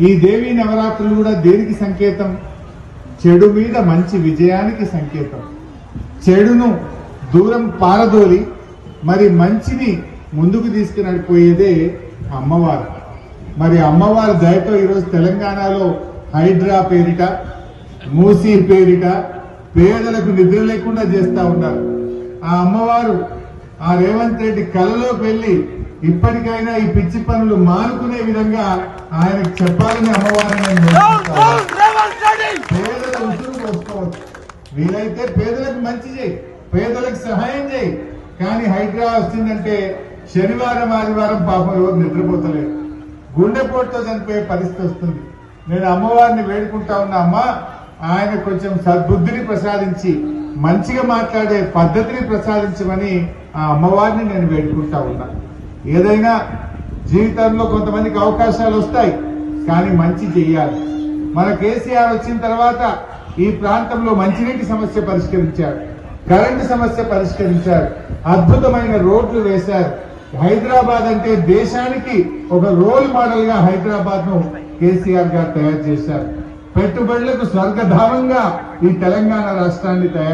ఈ దేవీ నవరాత్రులు కూడా దేనికి సంకేతం? చెడు మీద మంచి విజయానికి సంకేతం. చెడును దూరం పారదోలి మరి మంచిని ముందుకు తీసుకునడిపోయేదే అమ్మవారు. మరి అమ్మవారి దయతో ఈరోజు తెలంగాణలో హైడ్రా పేరిట, మూసీ పేరిట పేదలకు నిద్ర లేకుండా చేస్తా ఉన్నారు. ఆ అమ్మవారు ఆ రేవంత్ రెడ్డి కలలోకి వెళ్లి ఇప్పటికైనా ఈ పిచ్చి పనులు మానుకునే విధంగా ఆయనకు చెప్పాలని అమ్మవారిని పేదల ఉసురు పోసుకోవచ్చు. వీలైతే పేదలకు మంచి చేయి, పేదలకు సహాయం చేయి. కానీ హైడ్రా వచ్చిందంటే శనివారం ఆదివారం పాపం ఎవరు నిద్రపోతలేరు, గుండెపోటుతో చనిపోయే పరిస్థితి వస్తుంది. నేను అమ్మవారిని వేడుకుంటా ఉన్నా, అమ్మ ఆయన కొంచెం సద్బుద్ధిని ప్రసాదించి మంచిగా మాట్లాడే పద్ధతిని ప్రసాదించమని ఆ అమ్మవారిని నేను వేడుకుంటా ఉన్నా. ఏదైనా జీవితంలో కొంతమందికి అవకాశాలు వస్తాయి, కానీ మంచి చెయ్యాలి. మన కేసీఆర్ వచ్చిన తర్వాత ఈ ప్రాంతంలో మంచినీటి సమస్య పరిష్కరించారు, కరెంటు సమస్య పరిష్కరించారు, అద్భుతమైన రోడ్లు వేశారు. హైదరాబాద్ అంటే దేశానికి ఒక రోల్ మోడల్ గా హైదరాబాద్ ను కేసీఆర్ గారు తయారు చేశారు. పెట్టుబడులకు స్వర్గధామంగా ఈ తెలంగాణ రాష్ట్రాన్ని తయారు